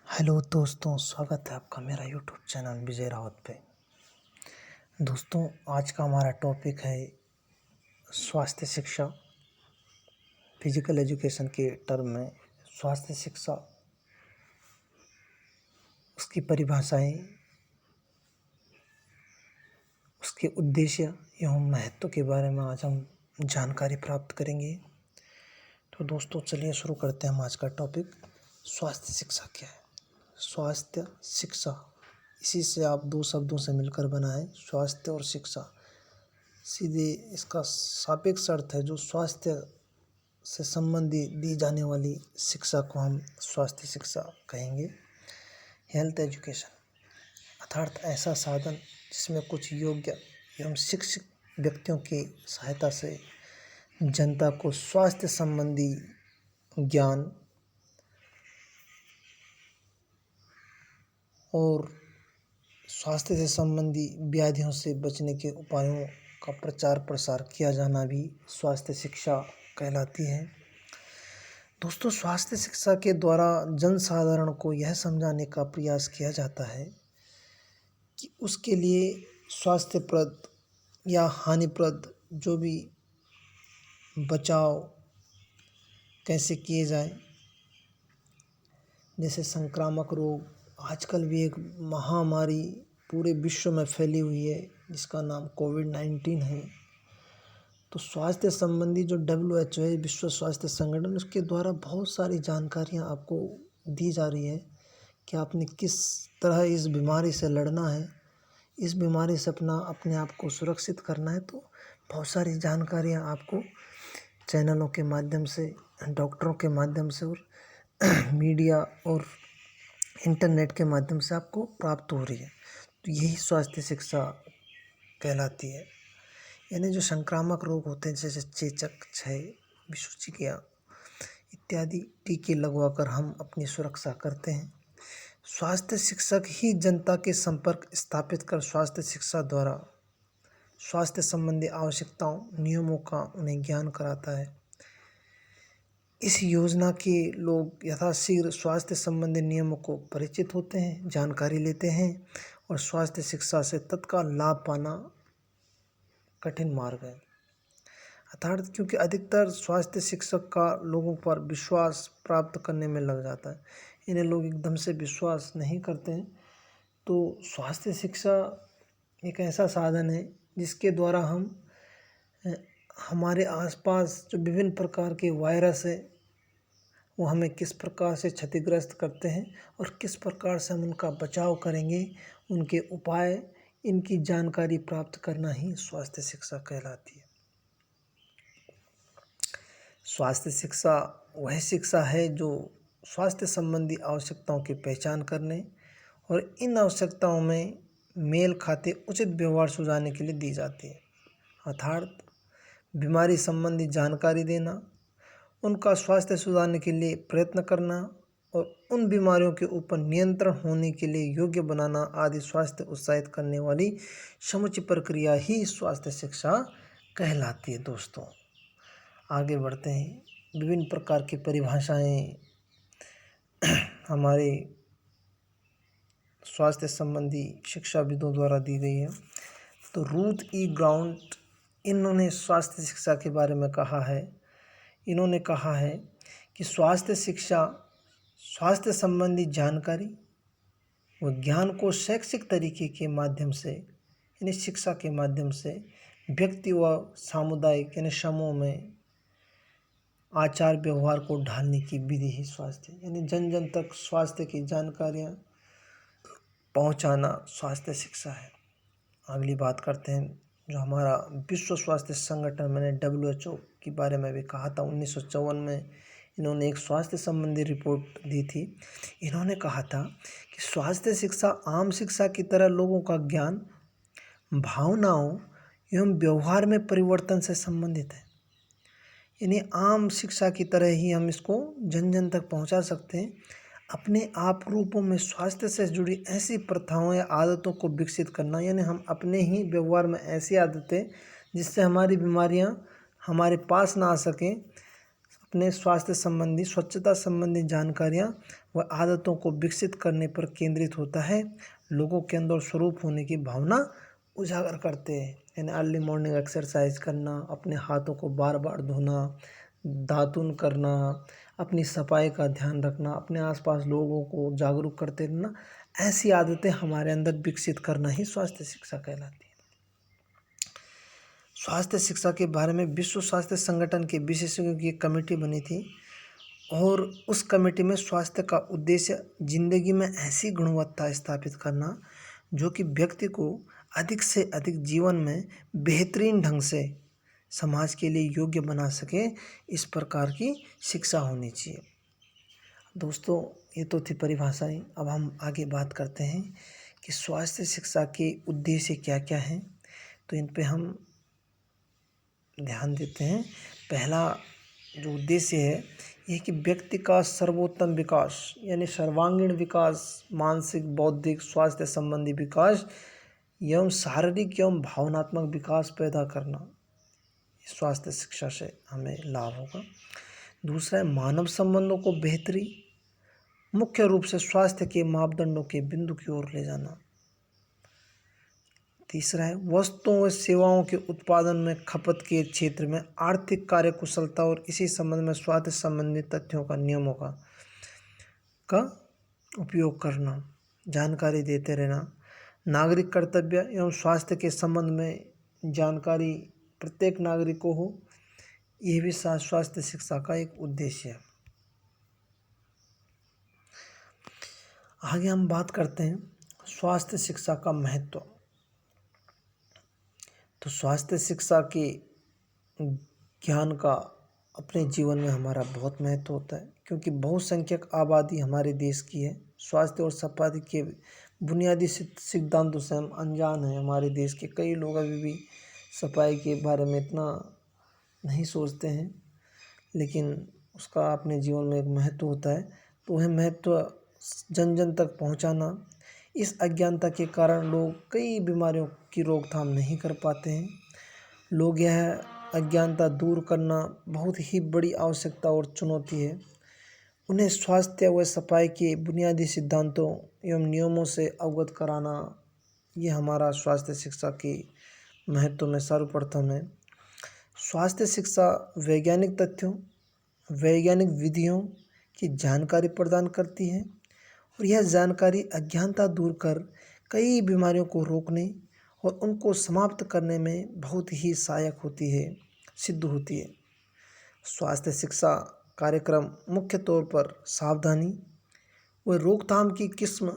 Hello दोस्तों, स्वागत है आपका मेरा यूट्यूब चैनल विजय रावत पे। दोस्तों, आज का हमारा टॉपिक है स्वास्थ्य शिक्षा। फिजिकल एजुकेशन के टर्म में स्वास्थ्य शिक्षा, उसकी परिभाषाएं, उसके उद्देश्य एवं महत्व के बारे में आज हम जानकारी प्राप्त करेंगे। तो दोस्तों, चलिए शुरू करते हैं हम आज का टॉपिक। स्वास्थ्य शिक्षा क्या है? स्वास्थ्य शिक्षा, इसी से आप दो शब्दों से मिलकर बना है, स्वास्थ्य और शिक्षा। सीधे इसका सापेक्ष अर्थ है, जो स्वास्थ्य से संबंधी दी जाने वाली शिक्षा को हम स्वास्थ्य शिक्षा कहेंगे। हेल्थ एजुकेशन अर्थात ऐसा साधन जिसमें कुछ योग्य एवं शिक्षित व्यक्तियों की सहायता से जनता को स्वास्थ्य संबंधी ज्ञान और स्वास्थ्य से संबंधी व्याधियों से बचने के उपायों का प्रचार प्रसार किया जाना भी स्वास्थ्य शिक्षा कहलाती है। दोस्तों, स्वास्थ्य शिक्षा के द्वारा जनसाधारण को यह समझाने का प्रयास किया जाता है कि उसके लिए स्वास्थ्यप्रद या हानिप्रद जो भी बचाव कैसे किए जाए। जैसे संक्रामक रोग, आजकल भी एक महामारी पूरे विश्व में फैली हुई है जिसका नाम कोविड-19 है। तो स्वास्थ्य संबंधी जो WHO है, विश्व स्वास्थ्य संगठन, उसके द्वारा बहुत सारी जानकारियां आपको दी जा रही है कि आपने किस तरह इस बीमारी से लड़ना है, इस बीमारी से अपने आप को सुरक्षित करना है। तो बहुत सारी जानकारियां आपको चैनलों के माध्यम से, डॉक्टरों के माध्यम से और मीडिया और इंटरनेट के माध्यम से आपको प्राप्त हो रही है। तो यही स्वास्थ्य शिक्षा कहलाती है। यानी जो संक्रामक रोग होते हैं, जैसे चेचक, क्षय, विसूचिकिया इत्यादि, टीके लगवाकर हम अपनी सुरक्षा करते हैं। स्वास्थ्य शिक्षक ही जनता के संपर्क स्थापित कर स्वास्थ्य शिक्षा द्वारा स्वास्थ्य संबंधी आवश्यकताओं, नियमों का उन्हें ज्ञान कराता है। इस योजना के लोग यथाशीघ्र स्वास्थ्य संबंधी नियमों को परिचित होते हैं, जानकारी लेते हैं और स्वास्थ्य शिक्षा से तत्काल लाभ पाना कठिन मार्ग है। अर्थात क्योंकि अधिकतर स्वास्थ्य शिक्षक का लोगों पर विश्वास प्राप्त करने में लग जाता है, इन्हें लोग एकदम से विश्वास नहीं करते हैं। तो स्वास्थ्य शिक्षा एक ऐसा साधन है जिसके द्वारा हम हमारे आसपास जो विभिन्न प्रकार के वायरस है वो हमें किस प्रकार से क्षतिग्रस्त करते हैं और किस प्रकार से हम उनका बचाव करेंगे, उनके उपाय, इनकी जानकारी प्राप्त करना ही स्वास्थ्य शिक्षा कहलाती है। स्वास्थ्य शिक्षा वह शिक्षा है जो स्वास्थ्य संबंधी आवश्यकताओं की पहचान करने और इन आवश्यकताओं में मेल खाते उचित व्यवहार सुझाने के लिए दी जाती है। अर्थात बीमारी संबंधी जानकारी देना, उनका स्वास्थ्य सुधारने के लिए प्रयत्न करना और उन बीमारियों के ऊपर नियंत्रण होने के लिए योग्य बनाना आदि स्वास्थ्य उत्साहित करने वाली समुचित प्रक्रिया ही स्वास्थ्य शिक्षा कहलाती है। दोस्तों, आगे बढ़ते हैं। विभिन्न प्रकार की परिभाषाएं हमारे स्वास्थ्य संबंधी शिक्षाविदों द्वारा दी गई है। तो रूथ ई ग्राउंड, इन्होंने स्वास्थ्य शिक्षा के बारे में कहा है। इन्होंने कहा है कि स्वास्थ्य शिक्षा स्वास्थ्य संबंधी जानकारी व ज्ञान को शैक्षिक तरीके के माध्यम से, यानी शिक्षा के माध्यम से व्यक्ति व सामुदायिक यानी समूह में आचार व्यवहार को ढालने की विधि ही स्वास्थ्य, यानी जन जन तक स्वास्थ्य की जानकारियाँ पहुँचाना स्वास्थ्य शिक्षा है। अगली बात करते हैं, जो हमारा विश्व स्वास्थ्य संगठन, मैंने WHO के बारे में भी कहा था, 1954 में इन्होंने एक स्वास्थ्य संबंधी रिपोर्ट दी थी। इन्होंने कहा था कि स्वास्थ्य शिक्षा आम शिक्षा की तरह लोगों का ज्ञान, भावनाओं एवं व्यवहार में परिवर्तन से संबंधित है। यानी आम शिक्षा की तरह ही हम इसको जन जन तक पहुंचा सकते हैं। अपने आप रूपों में स्वास्थ्य से जुड़ी ऐसी प्रथाओं या आदतों को विकसित करना, यानी हम अपने ही व्यवहार में ऐसी आदतें जिससे हमारी बीमारियां हमारे पास ना आ सकें, अपने स्वास्थ्य संबंधी स्वच्छता संबंधी जानकारियाँ व आदतों को विकसित करने पर केंद्रित होता है। लोगों के अंदर स्वरूप होने की भावना उजागर करते हैं। यानी अर्ली मॉर्निंग एक्सरसाइज करना, अपने हाथों को बार बार धोना, दातुन करना, अपनी सफाई का ध्यान रखना, अपने आसपास लोगों को जागरूक करते रहना, ऐसी आदतें हमारे अंदर विकसित करना ही स्वास्थ्य शिक्षा कहलाती है। स्वास्थ्य शिक्षा के बारे में विश्व स्वास्थ्य संगठन के विशेषज्ञों की एक कमेटी बनी थी और उस कमेटी में स्वास्थ्य का उद्देश्य जिंदगी में ऐसी गुणवत्ता स्थापित करना जो कि व्यक्ति को अधिक से अधिक जीवन में बेहतरीन ढंग से समाज के लिए योग्य बना सके, इस प्रकार की शिक्षा होनी चाहिए। दोस्तों, ये तो थी परिभाषाएं। अब हम आगे बात करते हैं कि स्वास्थ्य शिक्षा के उद्देश्य क्या क्या हैं, तो इन पे हम ध्यान देते हैं। पहला जो उद्देश्य है यह कि व्यक्ति का सर्वोत्तम विकास यानी सर्वांगीण विकास, मानसिक, बौद्धिक, स्वास्थ्य संबंधी विकास एवं शारीरिक एवं भावनात्मक विकास पैदा करना, स्वास्थ्य शिक्षा से हमें लाभ होगा। दूसरा है मानव संबंधों को बेहतरी, मुख्य रूप से स्वास्थ्य के मापदंडों के बिंदु की ओर ले जाना। तीसरा है वस्तुओं व सेवाओं के उत्पादन में खपत के क्षेत्र में आर्थिक कार्यकुशलता और इसी संबंध में स्वास्थ्य संबंधी तथ्यों का नियमों का उपयोग करना, जानकारी देते रहना। नागरिक कर्तव्य एवं स्वास्थ्य के संबंध में जानकारी प्रत्येक नागरिक को हो, यह भी स्वास्थ्य शिक्षा का एक उद्देश्य है। आगे हम बात करते हैं स्वास्थ्य शिक्षा का महत्व। तो स्वास्थ्य शिक्षा के ज्ञान का अपने जीवन में हमारा बहुत महत्व होता है, क्योंकि बहुसंख्यक आबादी हमारे देश की है। स्वास्थ्य और सफाई के बुनियादी सिद्धांतों से हम अनजान हैं। हमारे देश के कई लोग अभी भी सफाई के बारे में इतना नहीं सोचते हैं, लेकिन उसका अपने जीवन में एक महत्व होता है। तो वह महत्व जन जन तक पहुंचाना, इस अज्ञानता के कारण लोग कई बीमारियों की रोकथाम नहीं कर पाते हैं। लोग यह अज्ञानता दूर करना बहुत ही बड़ी आवश्यकता और चुनौती है। उन्हें स्वास्थ्य व सफाई के बुनियादी सिद्धांतों एवं नियमों से अवगत कराना, ये हमारा स्वास्थ्य शिक्षा के महत्व में सर्वप्रथम है। स्वास्थ्य शिक्षा वैज्ञानिक तथ्यों, वैज्ञानिक विधियों की जानकारी प्रदान करती है और यह जानकारी अज्ञानता दूर कर कई बीमारियों को रोकने और उनको समाप्त करने में बहुत ही सहायक होती है, सिद्ध होती है। स्वास्थ्य शिक्षा कार्यक्रम मुख्य तौर पर सावधानी व रोकथाम की किस्म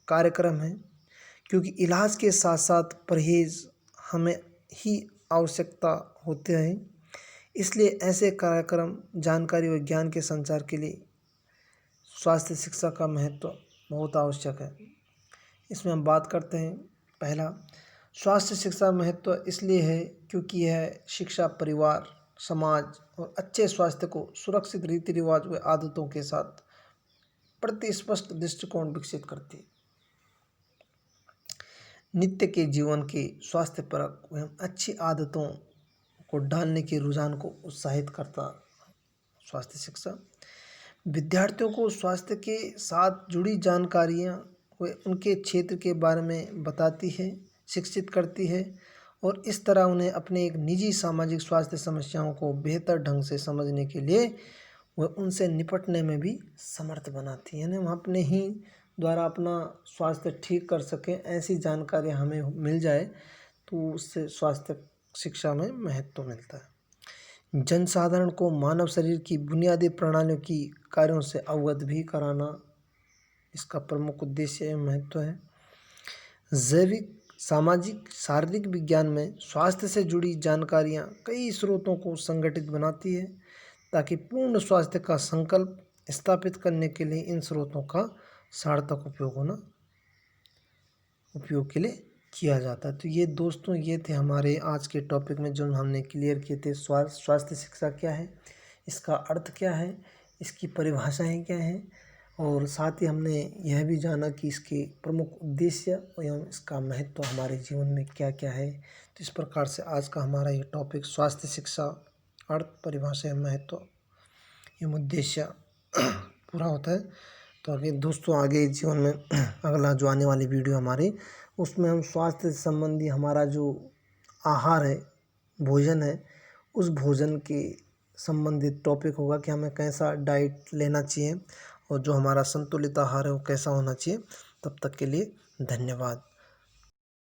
कार्यक्रम है, क्योंकि इलाज के साथ साथ परहेज हमें ही आवश्यकता होते हैं। इसलिए ऐसे कार्यक्रम जानकारी व ज्ञान के संचार के लिए स्वास्थ्य शिक्षा का महत्व बहुत आवश्यक है। इसमें हम बात करते हैं। पहला, स्वास्थ्य शिक्षा महत्व इसलिए है क्योंकि यह शिक्षा परिवार, समाज और अच्छे स्वास्थ्य को सुरक्षित रीति रिवाज व आदतों के साथ प्रतिस्पष्ट दृष्टिकोण विकसित करती है। नित्य के जीवन के स्वास्थ्यपरक एवं अच्छी आदतों को डालने के रुझान को उत्साहित करता स्वास्थ्य शिक्षा। विद्यार्थियों को स्वास्थ्य के साथ जुड़ी जानकारियाँ व उनके क्षेत्र के बारे में बताती है, शिक्षित करती है और इस तरह उन्हें अपने एक निजी सामाजिक स्वास्थ्य समस्याओं को बेहतर ढंग से समझने के लिए वह उनसे निपटने में भी समर्थ बनाती है। यानी हम अपने ही द्वारा अपना स्वास्थ्य ठीक कर सकें, ऐसी जानकारी हमें मिल जाए तो उससे स्वास्थ्य शिक्षा में महत्व मिलता है। जनसाधारण को मानव शरीर की बुनियादी प्रणालियों की कार्यों से अवगत भी कराना इसका प्रमुख उद्देश्य एवं महत्व है। जैविक, सामाजिक, शारीरिक विज्ञान में स्वास्थ्य से जुड़ी जानकारियाँ कई स्रोतों को संगठित बनाती है, ताकि पूर्ण स्वास्थ्य का संकल्प स्थापित करने के लिए इन स्रोतों का सार्थक उपयोग के लिए किया जाता है। तो ये दोस्तों, ये थे हमारे आज के टॉपिक में जो हमने क्लियर किए थे। स्वास्थ्य शिक्षा क्या है, इसका अर्थ क्या है, इसकी परिभाषाएं क्या हैं, और साथ ही हमने यह भी जाना कि इसके प्रमुख उद्देश्य एवं इसका महत्व हमारे जीवन में क्या क्या है। तो इस प्रकार से आज का हमारा ये टॉपिक स्वास्थ्य शिक्षा, अर्थ, परिभाषा एवं महत्व, एवं उद्देश्य पूरा होता है। तो आगे दोस्तों, आगे जीवन में अगला जो आने वाली वीडियो हमारी, उसमें हम स्वास्थ्य से संबंधी हमारा जो आहार है, भोजन है, उस भोजन के संबंधित टॉपिक होगा कि हमें कैसा डाइट लेना चाहिए और जो हमारा संतुलित आहार है वो कैसा होना चाहिए। तब तक के लिए धन्यवाद।